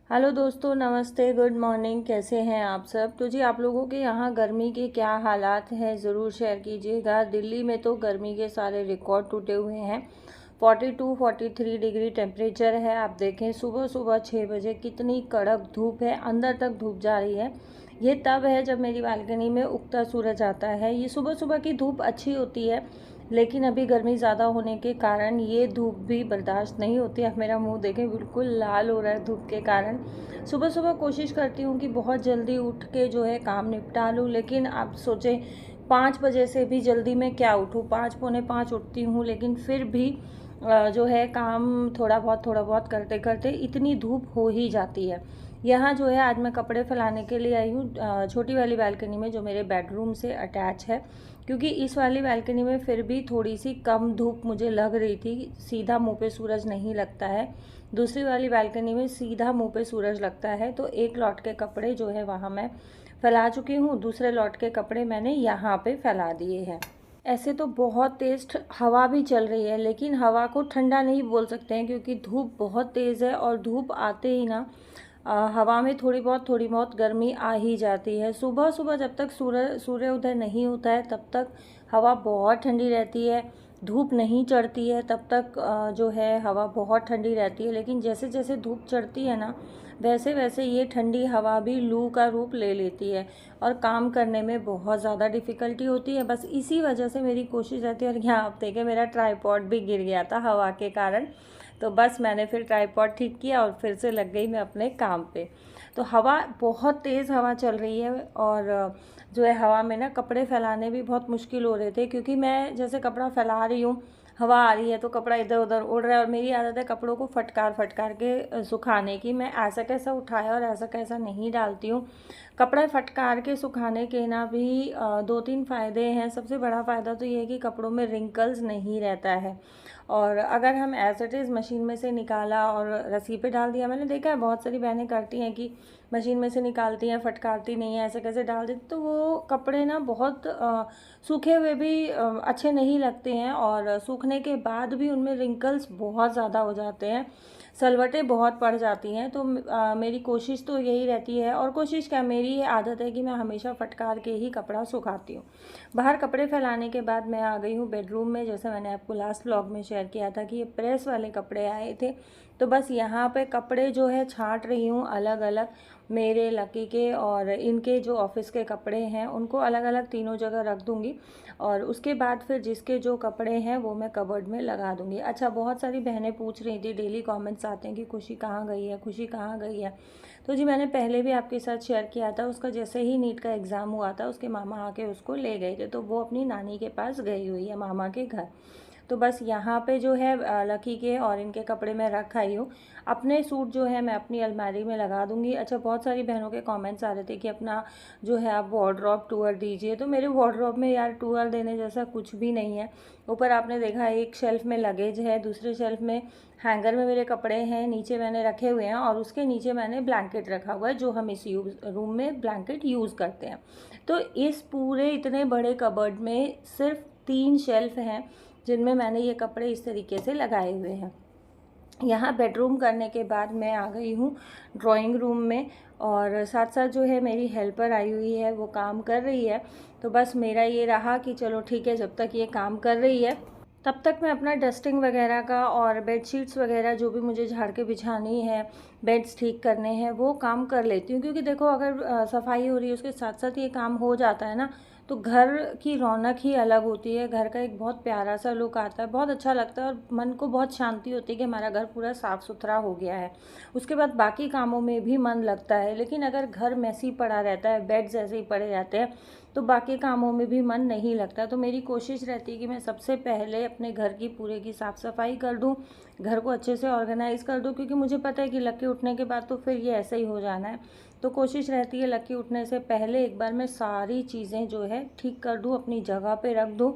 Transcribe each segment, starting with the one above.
Hello दोस्तों, नमस्ते, good morning. कैसे हैं आप सब? तो जी, आप लोगों के यहाँ गर्मी के क्या हालात हैं ज़रूर शेयर कीजिएगा। दिल्ली में तो गर्मी के सारे रिकॉर्ड टूटे हुए हैं। 42-43 डिग्री टेम्परेचर है। आप देखें सुबह सुबह 6 बजे कितनी कड़क धूप है, अंदर तक धूप जा रही है। ये तब है जब मेरी बालकनी में उगता सूरज आता है। ये सुबह सुबह की धूप अच्छी होती है, लेकिन अभी गर्मी ज़्यादा होने के कारण ये धूप भी बर्दाश्त नहीं होती। आप मेरा मुंह देखें, बिल्कुल लाल हो रहा है धूप के कारण। सुबह सुबह कोशिश करती हूँ कि बहुत जल्दी उठ के जो है काम निपटा लूँ, लेकिन आप सोचें 5 बजे से भी जल्दी मैं क्या उठूँ। 5 पौने 5 उठती हूँ, लेकिन फिर भी जो है काम थोड़ा बहुत करते करते इतनी धूप हो ही जाती है। यहाँ जो है आज मैं कपड़े फैलाने के लिए आई हूँ छोटी वाली बालकनी में, जो मेरे बेडरूम से अटैच है, क्योंकि इस वाली बालकनी में फिर भी थोड़ी सी कम धूप मुझे लग रही थी। सीधा मुंह पे सूरज नहीं लगता है। दूसरी वाली बालकनी में सीधा मुंह पे सूरज लगता है। तो एक लॉट के कपड़े जो है वहाँ मैं फैला चुकी हूँ, दूसरे लॉट के कपड़े मैंने यहाँ पे फैला दिए हैं। ऐसे तो बहुत तेज़ हवा भी चल रही है, लेकिन हवा को ठंडा नहीं बोल सकते हैं, क्योंकि धूप बहुत तेज़ है और धूप आते ही ना हवा में थोड़ी बहुत गर्मी आ ही जाती है। सुबह सुबह जब तक सूर्य उदय नहीं होता है तब तक हवा बहुत ठंडी रहती है। धूप नहीं चढ़ती है तब तक जो है हवा बहुत ठंडी रहती है, लेकिन जैसे जैसे धूप चढ़ती है ना, वैसे वैसे ये ठंडी हवा भी लू का रूप ले लेती है और काम करने में बहुत ज़्यादा डिफ़िकल्टी होती है। बस इसी वजह से मेरी कोशिश रहती है। और यहाँ आप देखें, मेरा ट्राइपॉड भी गिर गया था हवा के कारण, तो बस मैंने फिर ट्राइपॉड ठीक किया और फिर से लग गई मैं अपने काम पे। तो हवा बहुत तेज़ हवा चल रही है और जो है हवा में ना कपड़े फैलाने भी बहुत मुश्किल हो रहे थे, क्योंकि मैं जैसे कपड़ा फैला रही हूँ, हवा आ रही है तो कपड़ा इधर उधर उड़ रहा है। और मेरी आदत है कपड़ों को फटकार फटकार के सुखाने की। मैं ऐसा कैसा उठाया और ऐसा कैसा नहीं डालती हूँ। कपड़ा फटकार के सुखाने के ना भी 2-3 फ़ायदे हैं। सबसे बड़ा फ़ायदा तो ये है कि कपड़ों में रिंकल्स नहीं रहता है। और अगर हम एज इट इज़ मशीन में से निकाला और रस्सी पे डाल दिया, मैंने देखा है बहुत सारी बहनें करती हैं कि मशीन में से निकालती हैं, फटकारती नहीं है, ऐसे कैसे डाल देती, तो वो कपड़े ना बहुत सूखे हुए भी अच्छे नहीं लगते हैं और सूखने के बाद भी उनमें रिंकल्स बहुत ज़्यादा हो जाते हैं, सलवटें बहुत पड़ जाती हैं। तो मेरी कोशिश तो यही रहती है, और कोशिश क्या, मेरी ये आदत है कि मैं हमेशा फटकार के ही कपड़ा सुखाती हूँ। बाहर कपड़े फैलाने के बाद मैं आ गई हूँ बेडरूम में। जैसे मैंने आपको लास्ट व्लॉग में शेयर किया था कि ये प्रेस वाले कपड़े आए थे, तो बस यहाँ पे कपड़े जो है छांट रही हूँ अलग अलग। मेरे लकी के और इनके जो ऑफिस के कपड़े हैं उनको अलग अलग तीनों जगह रख दूँगी, और उसके बाद फिर जिसके जो कपड़े हैं वो मैं कबर्ड में लगा दूँगी। अच्छा, बहुत सारी बहनें पूछ रही थी, डेली कमेंट्स आते हैं कि खुशी कहाँ गई है, खुशी कहाँ गई है। तो जी, मैंने पहले भी आपके साथ शेयर किया था, उसका जैसे ही नीट का एग्ज़ाम हुआ था उसके मामा आके उसको ले गए थे, तो वो अपनी नानी के पास गई हुई है, मामा के घर। तो बस यहाँ पे जो है लकी के और इनके कपड़े मैं रख आई हूँ। अपने सूट जो है मैं अपनी अलमारी में लगा दूँगी। अच्छा, बहुत सारी बहनों के कमेंट्स आ रहे थे कि अपना जो है आप वार्डरोब टूर दीजिए, तो मेरे वार्डरोब में यार टूर देने जैसा कुछ भी नहीं है। ऊपर आपने देखा एक शेल्फ़ में लगेज है, दूसरे शेल्फ़ में हैंगर में मेरे कपड़े हैं, नीचे मैंने रखे हुए हैं, और उसके नीचे मैंने ब्लैंकेट रखा हुआ है, जो हम इस रूम में ब्लैंकेट यूज़ करते हैं। तो इस पूरे इतने बड़े कबर्ड में सिर्फ 3 शेल्फ़ हैं जिनमें मैंने ये कपड़े इस तरीके से लगाए हुए हैं। यहाँ बेडरूम करने के बाद मैं आ गई हूँ ड्राइंग रूम में, और साथ साथ जो है मेरी हेल्पर आई हुई है, वो काम कर रही है। तो बस मेरा ये रहा कि चलो ठीक है, जब तक ये काम कर रही है तब तक मैं अपना डस्टिंग वगैरह का और बेडशीट्स वगैरह जो भी मुझे झाड़ के बिछानी है, बेड्स ठीक करने हैं, वो काम कर लेती हूँ। क्योंकि देखो, अगर सफाई हो रही है उसके साथ साथ ये काम हो जाता है ना, तो घर की रौनक ही अलग होती है। घर का एक बहुत प्यारा सा लुक आता है, बहुत अच्छा लगता है, और मन को बहुत शांति होती है कि हमारा घर पूरा साफ़ सुथरा हो गया है। उसके बाद बाकी कामों में भी मन लगता है। लेकिन अगर घर मैसी पड़ा रहता है, बेड्स ऐसे ही पड़े रहते हैं, तो बाकी कामों में भी मन नहीं लगता। तो मेरी कोशिश रहती है कि मैं सबसे पहले अपने घर की पूरे की साफ़ सफाई कर दूं, घर को अच्छे से ऑर्गेनाइज़ कर दूं, क्योंकि मुझे पता है कि लकी उठने के बाद तो फिर ये ऐसे ही हो जाना है। तो कोशिश रहती है लकी उठने से पहले एक बार मैं सारी चीज़ें जो है ठीक कर दूं, अपनी जगह पे रख दूं।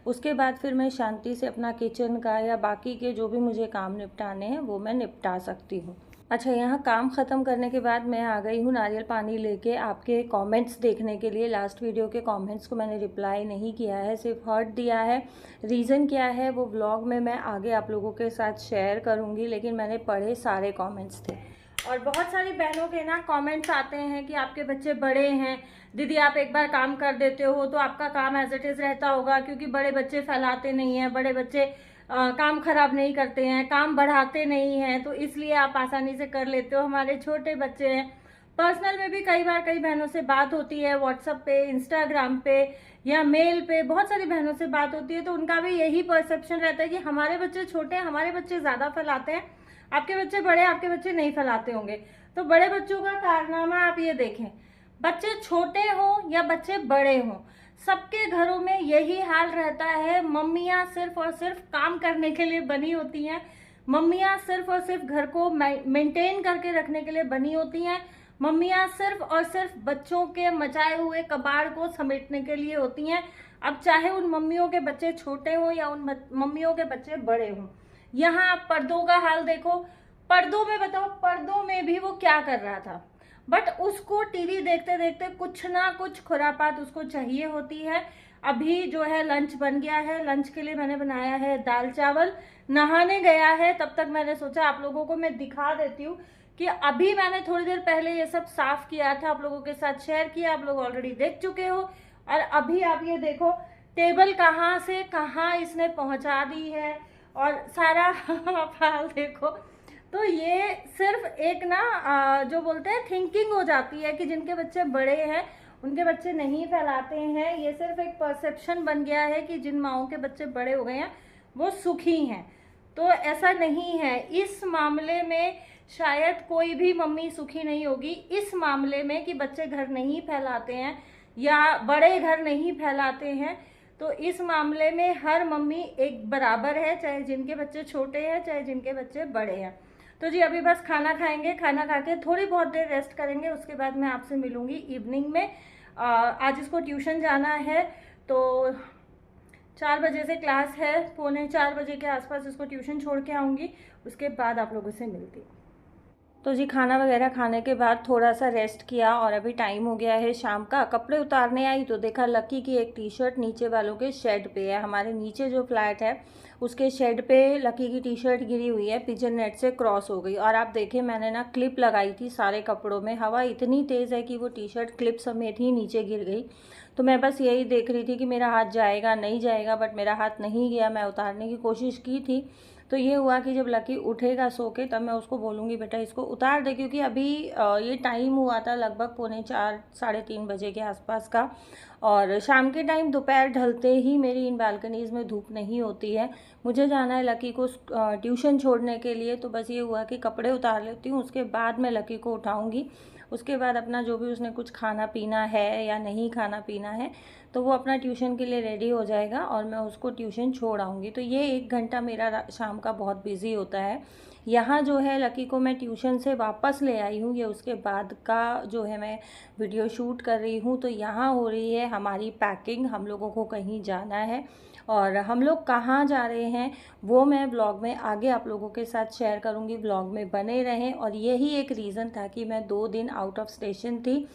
उसके बाद फिर मैं शांति से अपना किचन का या बाकी के जो भी मुझे काम निपटाने हैं वो मैं निपटा सकती हूँ। अच्छा, यहाँ काम ख़त्म करने के बाद मैं आ गई हूँ नारियल पानी लेके आपके कमेंट्स देखने के लिए। लास्ट वीडियो के कमेंट्स को मैंने रिप्लाई नहीं किया है, सिर्फ हर्ट दिया है। रीज़न क्या है वो व्लॉग में मैं आगे आप लोगों के साथ शेयर करूँगी, लेकिन मैंने पढ़े सारे कमेंट्स थे। और बहुत सारी बहनों के ना कमेंट्स आते हैं कि आपके बच्चे बड़े हैं दीदी, आप एक बार काम कर देते हो तो आपका काम एज इट इज़ रहता होगा, क्योंकि बड़े बच्चे फैलाते नहीं हैं, बड़े बच्चे काम खराब नहीं करते हैं, काम बढ़ाते नहीं हैं, तो इसलिए आप आसानी से कर लेते हो। हमारे छोटे बच्चे हैं। पर्सनल में भी कई बार कई बहनों से बात होती है, व्हाट्सएप पे, इंस्टाग्राम पे या मेल पे बहुत सारी बहनों से बात होती है, तो उनका भी यही परसेप्शन रहता है कि हमारे बच्चे छोटे हैं, हमारे बच्चे ज़्यादा फैलाते हैं, आपके बच्चे बड़े, आपके बच्चे नहीं फैलाते होंगे। तो बड़े बच्चों का कारनामा आप ये देखें, बच्चे छोटे हों या बच्चे बड़े हों, सबके घरों में यही हाल रहता है। मम्मियाँ सिर्फ और सिर्फ काम करने के लिए बनी होती हैं, मम्मियाँ सिर्फ और सिर्फ घर को मेंटेन करके रखने के लिए बनी होती हैं, मम्मियाँ सिर्फ और सिर्फ बच्चों के मचाए हुए कबाड़ को समेटने के लिए होती हैं। अब चाहे उन मम्मियों के बच्चे छोटे हों या उन मम्मियों के बच्चे बड़े हों। यहाँ आप पर्दों का हाल देखो, पर्दों में बताओ, पर्दों में भी वो क्या कर रहा था, बट उसको टीवी देखते देखते कुछ ना कुछ खुरापात उसको चाहिए होती है। अभी जो है लंच बन गया है, लंच के लिए मैंने बनाया है दाल चावल, नहाने गया है, तब तक मैंने सोचा आप लोगों को मैं दिखा देती हूँ कि अभी मैंने थोड़ी देर पहले ये सब साफ किया था, आप लोगों के साथ शेयर किया, आप लोग ऑलरेडी देख चुके हो। और अभी आप ये देखो टेबल कहाँ से कहाँ इसने पहुँचा दी है और सारा हाल देखो। तो ये सिर्फ एक ना जो बोलते हैं थिंकिंग हो जाती है कि जिनके बच्चे बड़े हैं उनके बच्चे नहीं फैलाते हैं। ये सिर्फ एक परसेप्शन बन गया है कि जिन माओं के बच्चे बड़े हो गए हैं वो सुखी हैं, तो ऐसा नहीं है। इस मामले में शायद कोई भी मम्मी सुखी नहीं होगी, इस मामले में कि बच्चे घर नहीं फैलाते हैं या बड़े घर नहीं फैलाते हैं। तो इस मामले में हर मम्मी एक बराबर है, चाहे जिनके बच्चे छोटे हैं चाहे जिनके बच्चे बड़े हैं। तो जी अभी बस खाना खाएंगे, खाना खा के थोड़ी बहुत देर रेस्ट करेंगे, उसके बाद मैं आपसे मिलूंगी इवनिंग में। आज इसको ट्यूशन जाना है, तो 4 बजे से क्लास है, 3:45 बजे के आसपास इसको ट्यूशन छोड़ के आऊँगी, उसके बाद आप लोगों से मिलती हूँ। तो जी खाना वगैरह खाने के बाद थोड़ा सा रेस्ट किया और अभी टाइम हो गया है शाम का। कपड़े उतारने आई तो देखा लकी की एक टी शर्ट नीचे वालों के शेड पे है। हमारे नीचे जो फ्लैट है उसके शेड पे लकी की टी शर्ट गिरी हुई है, पिजन नेट से क्रॉस हो गई। और आप देखें मैंने ना क्लिप लगाई थी सारे कपड़ों में, हवा इतनी तेज़ है कि वो टी शर्ट क्लिप समेत ही नीचे गिर गई। तो मैं बस यही देख रही थी कि मेरा हाथ जाएगा नहीं जाएगा, बट मेरा हाथ नहीं गया। मैं उतारने की कोशिश की थी, तो ये हुआ कि जब लकी उठेगा सो के तब मैं उसको बोलूँगी बेटा इसको उतार दे, क्योंकि अभी ये टाइम हुआ था लगभग 3:45 3:30 बजे के आसपास का। और शाम के टाइम दोपहर ढलते ही मेरी इन बालकनीज़ में धूप नहीं होती है। मुझे जाना है लकी को ट्यूशन छोड़ने के लिए, तो बस ये हुआ कि कपड़े उतार लेती हूँ, उसके बाद मैं लकी को उठाऊँगी। उसके बाद अपना जो भी उसने कुछ खाना पीना है या नहीं खाना पीना है तो वो अपना ट्यूशन के लिए रेडी हो जाएगा और मैं उसको ट्यूशन छोड़ आऊँगी। तो ये 1 घंटा मेरा शाम का बहुत बिजी होता है। यहाँ जो है लकी को मैं ट्यूशन से वापस ले आई हूँ, ये उसके बाद का जो है मैं वीडियो शूट कर रही हूँ। तो यहाँ हो रही है हमारी पैकिंग, हम लोगों को कहीं जाना है और हम लोग कहाँ जा रहे हैं वो मैं ब्लॉग में आगे आप लोगों के साथ शेयर करूँगी, ब्लॉग में बने रहें। और यही एक रीज़न था कि मैं 2 दिन आउट ऑफ स्टेशन थी,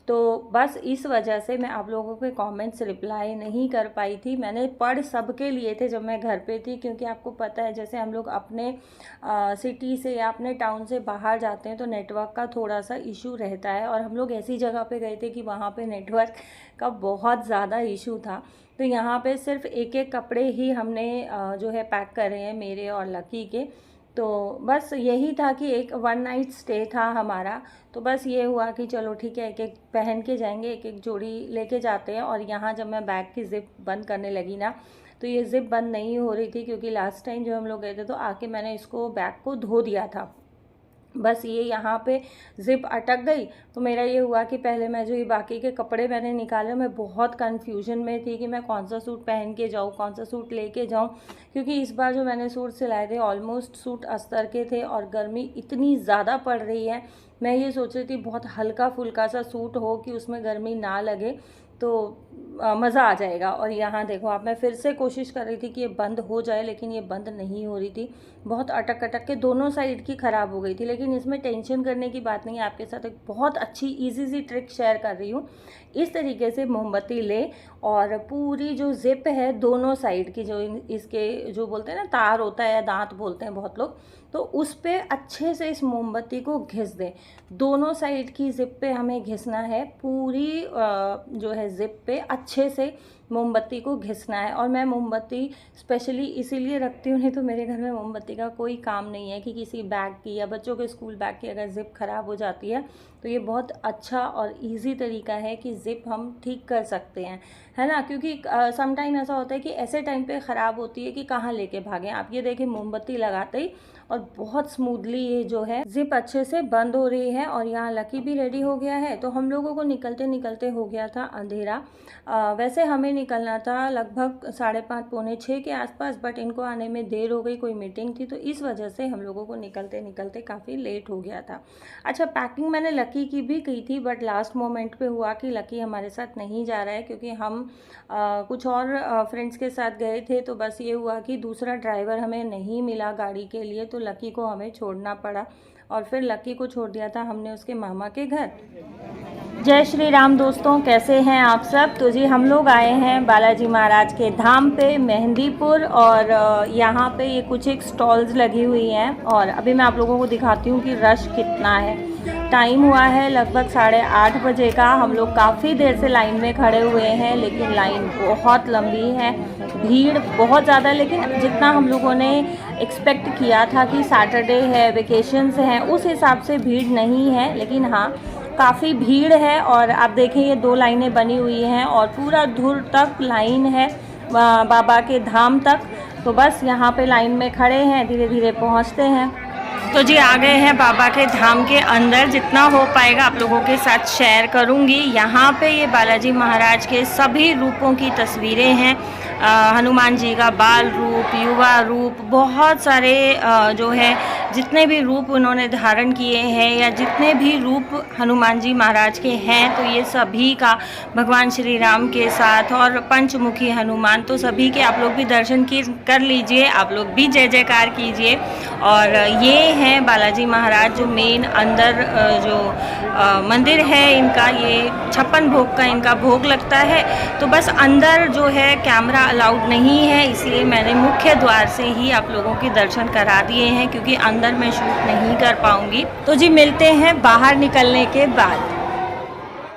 तो बस इस वजह से मैं आप लोगों के कमेंट्स रिप्लाई नहीं कर पाई थी। मैंने पढ़ सबके लिए थे जब मैं घर पे थी, क्योंकि आपको पता है जैसे हम लोग अपने सिटी से या अपने टाउन से बाहर जाते हैं तो नेटवर्क का थोड़ा सा इशू रहता है, और हम लोग ऐसी जगह पे गए थे कि वहाँ पे नेटवर्क का बहुत ज़्यादा इशू था। तो यहाँ पे सिर्फ एक एक कपड़े ही हमने जो है पैक करे हैं मेरे और लकी के। तो बस यही था कि एक 1 नाइट स्टे था हमारा। तो बस ये हुआ कि चलो ठीक है एक एक पहन के जाएंगे, एक एक जोड़ी लेके जाते हैं। और यहाँ जब मैं बैग की ज़िप बंद करने लगी ना तो ये ज़िप बंद नहीं हो रही थी, क्योंकि लास्ट टाइम जब हम लोग गए थे तो आके मैंने इसको बैग को धो दिया था। बस ये यहाँ पे ज़िप अटक गई तो मेरा ये हुआ कि पहले मैं जो ये बाकी के कपड़े मैंने निकाले, मैं बहुत कन्फ्यूजन में थी कि मैं कौन सा सूट पहन के जाऊँ, कौन सा सूट लेके जाऊँ, क्योंकि इस बार जो मैंने सूट सिलाए थे ऑलमोस्ट सूट अस्तर के थे और गर्मी इतनी ज़्यादा पड़ रही है। मैं ये सोच रही थी बहुत हल्का फुल्का सा सूट हो कि उसमें गर्मी ना लगे, तो मज़ा आ जाएगा। और यहाँ देखो आप, मैं फिर से कोशिश कर रही थी कि ये बंद हो जाए, लेकिन ये बंद नहीं हो रही थी। बहुत अटक अटक के दोनों साइड की ख़राब हो गई थी। लेकिन इसमें टेंशन करने की बात नहीं है, आपके साथ एक बहुत अच्छी ईजी सी ट्रिक शेयर कर रही हूँ। इस तरीके से मोमबत्ती ले और पूरी जो ज़िप है दोनों साइड की, जो इसके जो बोलते हैं ना तार होता है या दांत बोलते हैं बहुत लोग, तो उस पर अच्छे से इस मोमबत्ती को घिस दें। दोनों साइड की ज़िप पे हमें घिसना है, पूरी जो है ज़िप पे अच्छे से मोमबत्ती को घिसना है। और मैं मोमबत्ती स्पेशली इसीलिए रखती हूँ, नहीं तो मेरे घर में मोमबत्ती का कोई काम नहीं है कि किसी बैग की या बच्चों के स्कूल बैग की अगर ज़िप ख़राब हो जाती है तो ये बहुत अच्छा और इजी तरीका है कि ज़िप हम ठीक कर सकते हैं, है ना। क्योंकि सम टाइम ऐसा होता है कि ऐसे टाइम पे ख़राब होती है कि कहाँ लेके भागें। आप ये देखें, मोमबत्ती लगाते ही और बहुत स्मूथली ये जो है ज़िप अच्छे से बंद हो रही है। और यहाँ लकी भी रेडी हो गया है। तो हम लोगों को निकलते निकलते हो गया था अंधेरा। वैसे हमें निकलना था लगभग 5:30 पौने 6 के आसपास, बट इनको आने में देर हो गई, कोई मीटिंग थी, तो इस वजह से हम लोगों को निकलते निकलते काफ़ी लेट हो गया था। अच्छा, पैकिंग मैंने लकी की भी की थी, बट लास्ट मोमेंट पे हुआ कि लकी हमारे साथ नहीं जा रहा है, क्योंकि हम कुछ और फ्रेंड्स के साथ गए थे। तो बस ये हुआ कि दूसरा ड्राइवर हमें नहीं मिला गाड़ी के लिए, तो लकी को हमें छोड़ना पड़ा। और फिर लकी को छोड़ दिया था हमने उसके मामा के घर। जय श्री राम दोस्तों, कैसे हैं आप सब। तो जी हम लोग आए हैं बालाजी महाराज के धाम पे मेहंदीपुर, और यहाँ पे ये कुछ एक स्टॉल्स लगी हुई हैं। और अभी मैं आप लोगों को दिखाती हूँ कि रश कितना है। टाइम हुआ है लगभग 8:30 बजे का। हम लोग काफ़ी देर से लाइन में खड़े हुए हैं, लेकिन लाइन बहुत लंबी है, भीड़ बहुत ज़्यादा। लेकिन जितना हम लोगों ने एक्सपेक्ट किया था कि सैटरडे है, वेकेशंस हैं, उस हिसाब से भीड़ नहीं है। लेकिन हाँ, काफ़ी भीड़ है। और आप देखें, ये 2 लाइनें बनी हुई हैं और पूरा दूर तक लाइन है बाबा के धाम तक। तो बस यहाँ पे लाइन में खड़े हैं, धीरे धीरे पहुँचते हैं। तो जी आ गए हैं बाबा के धाम के अंदर। जितना हो पाएगा आप लोगों के साथ शेयर करूँगी। यहाँ पे ये बालाजी महाराज के सभी रूपों की तस्वीरें हैं। हनुमान जी का बाल रूप, युवा रूप, बहुत सारे जो है जितने भी रूप उन्होंने धारण किए हैं, या जितने भी रूप हनुमान जी महाराज के हैं, तो ये सभी का भगवान श्री राम के साथ, और पंचमुखी हनुमान, तो सभी के आप लोग भी दर्शन कर लीजिए, आप लोग भी जय जयकार कीजिए। और ये हैं बालाजी महाराज, जो मेन अंदर जो मंदिर है इनका, ये 56 भोग का इनका भोग लगता है। तो बस अंदर जो है कैमरा अलाउड नहीं है, इसलिए मैंने मुख्य द्वार से ही आप लोगों के दर्शन करा दिए हैं, क्योंकि अंदर मैं शूट नहीं कर पाऊंगी। तो जी मिलते हैं बाहर निकलने के बाद।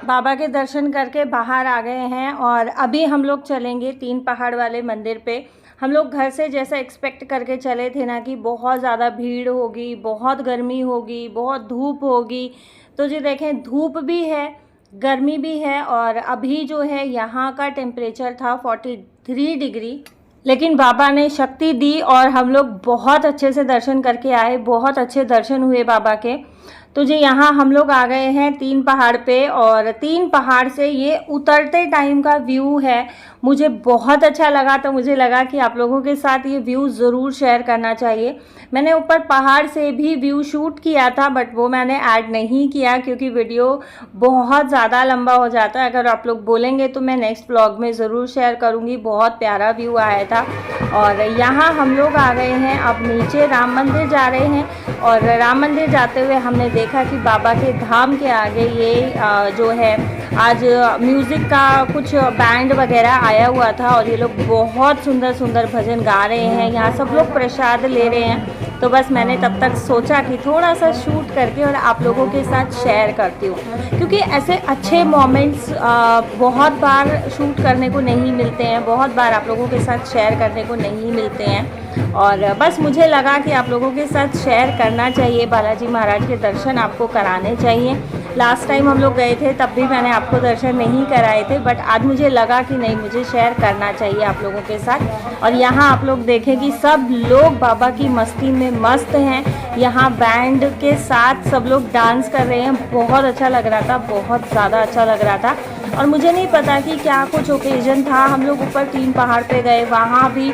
बाबा के दर्शन करके बाहर आ गए हैं, और अभी हम लोग चलेंगे 3 पहाड़ वाले मंदिर पे। हम लोग घर से जैसा एक्सपेक्ट करके चले थे ना कि बहुत ज़्यादा भीड़ होगी, बहुत गर्मी होगी, बहुत धूप होगी। तो जी देखें, धूप भी है, गर्मी भी है। और अभी जो है यहाँ का टेम्परेचर था 43 डिग्री, लेकिन बाबा ने शक्ति दी और हम लोग बहुत अच्छे से दर्शन करके आए। बहुत अच्छे दर्शन हुए बाबा के। तो जी यहाँ हम लोग आ गए हैं 3 पहाड़ पे, और 3 पहाड़ से ये उतरते टाइम का व्यू है, मुझे बहुत अच्छा लगा। तो मुझे लगा कि आप लोगों के साथ ये व्यू ज़रूर शेयर करना चाहिए। मैंने ऊपर पहाड़ से भी व्यू शूट किया था, बट वो मैंने ऐड नहीं किया, क्योंकि वीडियो बहुत ज़्यादा लंबा हो जाता है। अगर आप लोग बोलेंगे तो मैं नेक्स्ट व्लॉग में ज़रूर शेयर करूँगी। बहुत प्यारा व्यू आया था। और यहाँ हम लोग आ गए हैं, अब नीचे राम मंदिर जा रहे हैं। और राम मंदिर जाते हुए हमने देखा कि बाबा के धाम के आगे ये जो है आज म्यूज़िक का कुछ बैंड वगैरह आया हुआ था, और ये लोग बहुत सुंदर सुंदर भजन गा रहे हैं। यहाँ सब लोग प्रसाद ले रहे हैं। तो बस मैंने तब तक सोचा कि थोड़ा सा शूट करके और आप लोगों के साथ शेयर करती हूँ, क्योंकि ऐसे अच्छे मोमेंट्स बहुत बार शूट करने को नहीं मिलते हैं, बहुत बार आप लोगों के साथ शेयर करने को नहीं मिलते हैं। और बस मुझे लगा कि आप लोगों के साथ शेयर करना चाहिए, बालाजी महाराज के दर्शन आपको कराने चाहिए। लास्ट टाइम हम लोग गए थे तब भी मैंने आपको दर्शन नहीं कराए थे, बट आज मुझे लगा कि नहीं, मुझे शेयर करना चाहिए आप लोगों के साथ। और यहाँ आप लोग देखें कि सब लोग बाबा की मस्ती में मस्त हैं। यहाँ बैंड के साथ सब लोग डांस कर रहे हैं। बहुत अच्छा लग रहा था, बहुत ज़्यादा अच्छा लग रहा था। और मुझे नहीं पता कि क्या कुछ ओकेजन था। हम लोग ऊपर 3 पहाड़ पे गए, वहाँ भी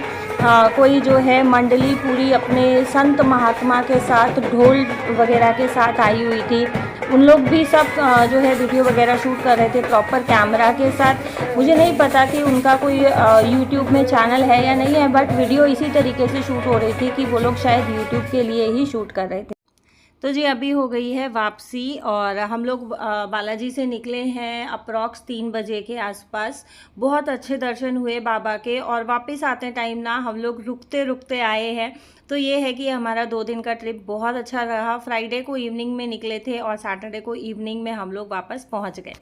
कोई जो है मंडली पूरी अपने संत महात्मा के साथ ढोल वगैरह के साथ आई हुई थी। उन लोग भी सब जो है वीडियो वगैरह शूट कर रहे थे प्रॉपर कैमरा के साथ। मुझे नहीं पता कि उनका कोई यूट्यूब में चैनल है या नहीं है, बट वीडियो इसी तरीके से शूट हो रही थी कि वो लोग शायद यूट्यूब के लिए ही शूट कर रहे थे। तो जी अभी हो गई है वापसी और हम लोग बालाजी से निकले हैं अप्रॉक्स 3 बजे के आसपास। बहुत अच्छे दर्शन हुए बाबा के, और वापस आते टाइम ना हम लोग रुकते रुकते आए हैं। तो ये है कि हमारा 2 दिन का ट्रिप बहुत अच्छा रहा। फ्राइडे को इवनिंग में निकले थे और सैटरडे को इवनिंग में हम लोग वापस पहुंच गए।